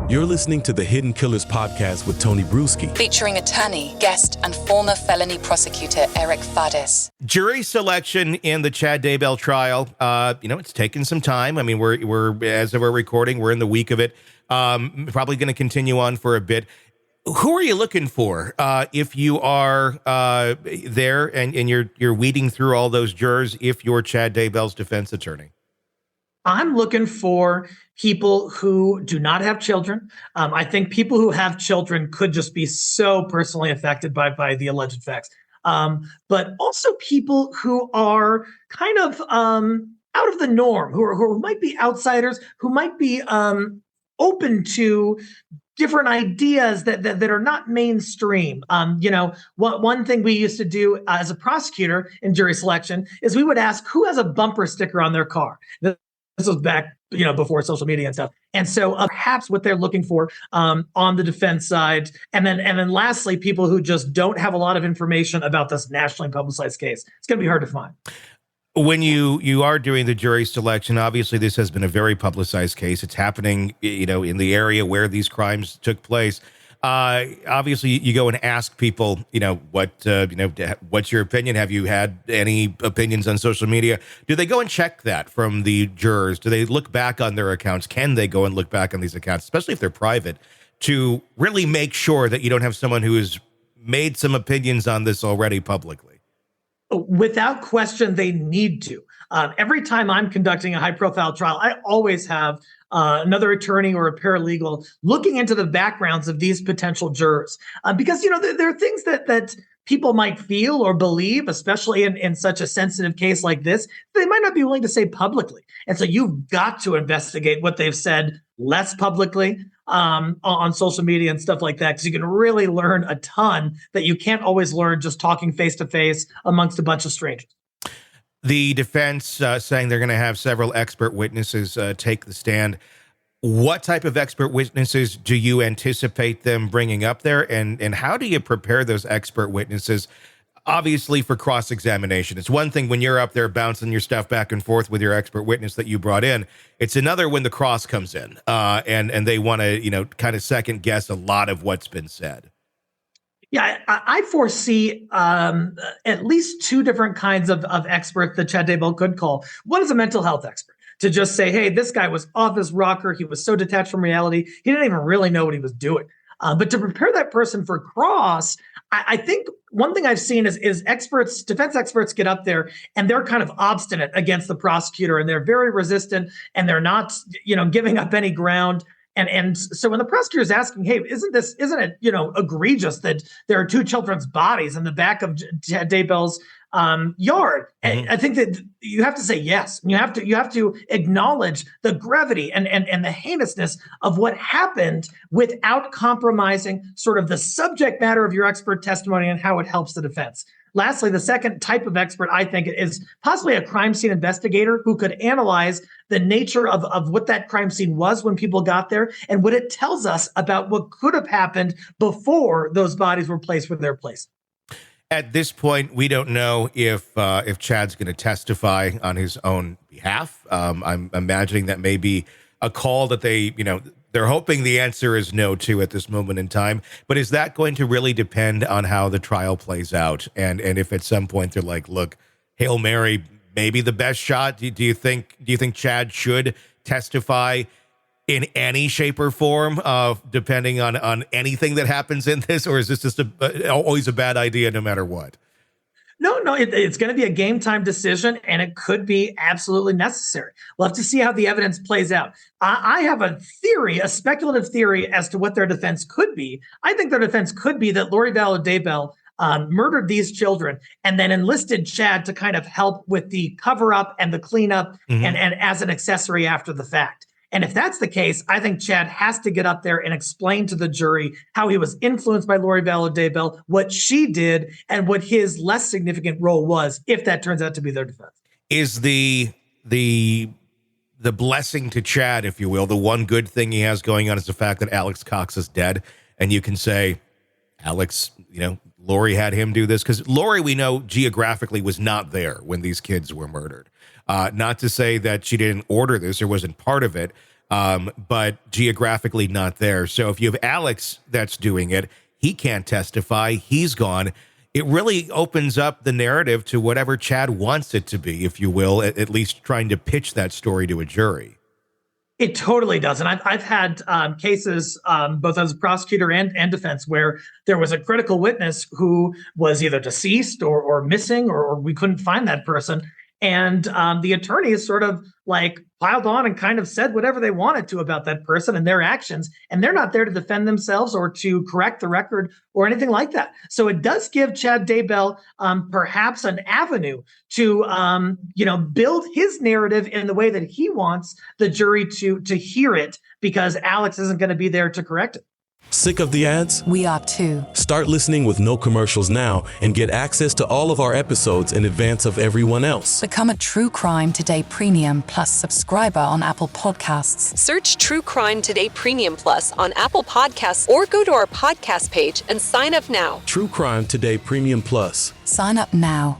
You're listening to the Hidden Killers podcast with Tony Brueski, featuring attorney, guest, and former felony prosecutor Eric Fadis. Jury selection in the Chad Daybell trial. It's taken some time. I mean, we're as we're recording, we're in the week of it. Probably going to continue on for a bit. Who are you looking for if you are there and you're weeding through all those jurors? If you're Chad Daybell's defense attorney, I'm looking for people who do not have children. I think people who have children could just be so personally affected by the alleged facts. But also people who are kind of out of the norm, who might be outsiders, who might be open to different ideas that are not mainstream. One thing we used to do as a prosecutor in jury selection is we would ask who has a bumper sticker on their car. This was back, before social media and stuff. And so perhaps what they're looking for on the defense side. And then lastly, people who just don't have a lot of information about this nationally publicized case. It's going to be hard to find. When you are doing the jury selection, obviously this has been a very publicized case. It's happening, in the area where these crimes took place. Obviously you go and ask people, what's your opinion? Have you had any opinions on social media? Do they go and check that from the jurors? Do they look back on their accounts? Can they go and look back on these accounts, especially if they're private, to really make sure that you don't have someone who has made some opinions on this already publicly? Without question, they need to. Every time I'm conducting a high-profile trial, I always have another attorney or a paralegal looking into the backgrounds of these potential jurors. Because, there are things that people might feel or believe, especially in such a sensitive case like this, they might not be willing to say publicly. And so you've got to investigate what they've said less publicly on social media and stuff like that, because you can really learn a ton that you can't always learn just talking face-to-face amongst a bunch of strangers. The defense saying they're going to have several expert witnesses take the stand. What type of expert witnesses do you anticipate them bringing up there? And how do you prepare those expert witnesses, obviously, for cross-examination? It's one thing when you're up there bouncing your stuff back and forth with your expert witness that you brought in. It's another when the cross comes in and they want to, kind of second guess a lot of what's been said. Yeah, I foresee at least two different kinds of experts that Chad Daybell could call. One is a mental health expert to just say, hey, this guy was off his rocker. He was so detached from reality. He didn't even really know what he was doing. But to prepare that person for cross, I think one thing I've seen is experts, defense experts get up there and they're kind of obstinate against the prosecutor and they're very resistant and they're not, giving up any ground. And so when the prosecutor is asking, hey, isn't it, egregious that there are two children's bodies in the back of Chad Daybell's yard? Mm-hmm. I think that you have to say yes. You have to acknowledge the gravity and the heinousness of what happened without compromising sort of the subject matter of your expert testimony and how it helps the defense. Lastly, the second type of expert, I think, is possibly a crime scene investigator who could analyze the nature of what that crime scene was when people got there and what it tells us about what could have happened before those bodies were placed where they're placed. At this point, we don't know if Chad's going to testify on his own behalf. I'm imagining that may be a call that they're hoping the answer is no to at this moment in time. But is that going to really depend on how the trial plays out? And if at some point they're like, look, Hail Mary, maybe the best shot. Do you think Chad should testify in any shape or form, depending on anything that happens in this? Or is this just always a bad idea no matter what? No, it's going to be a game time decision, and it could be absolutely necessary. We'll have to see how the evidence plays out. I have a theory, a speculative theory as to what their defense could be. I think their defense could be that Lori Vallow Daybell murdered these children and then enlisted Chad to kind of help with the cover up and the cleanup and as an accessory after the fact. And if that's the case, I think Chad has to get up there and explain to the jury how he was influenced by Lori Vallow Daybell, what she did, and what his less significant role was, if that turns out to be their defense. Is the blessing to Chad, if you will, the one good thing he has going on is the fact that Alex Cox is dead, and you can say, Alex, Lori had him do this? Because Lori, we know geographically, was not there when these kids were murdered. Not to say that she didn't order this or wasn't part of it, but geographically not there. So if you have Alex that's doing it, he can't testify. He's gone. It really opens up the narrative to whatever Chad wants it to be, if you will, at least trying to pitch that story to a jury. It totally does. And I've had cases, both as a prosecutor and defense, where there was a critical witness who was either deceased or missing, or we couldn't find that person. And the attorneys sort of like piled on and kind of said whatever they wanted to about that person and their actions. And they're not there to defend themselves or to correct the record or anything like that. So it does give Chad Daybell perhaps an avenue to, build his narrative in the way that he wants the jury to hear it, because Alex isn't going to be there to correct it. Sick of the ads? We are too. Start listening with no commercials now and get access to all of our episodes in advance of everyone else. Become a True Crime Today Premium Plus subscriber on Apple Podcasts. Search True Crime Today Premium Plus on Apple Podcasts or go to our podcast page and sign up now. True Crime Today Premium Plus. Sign up now.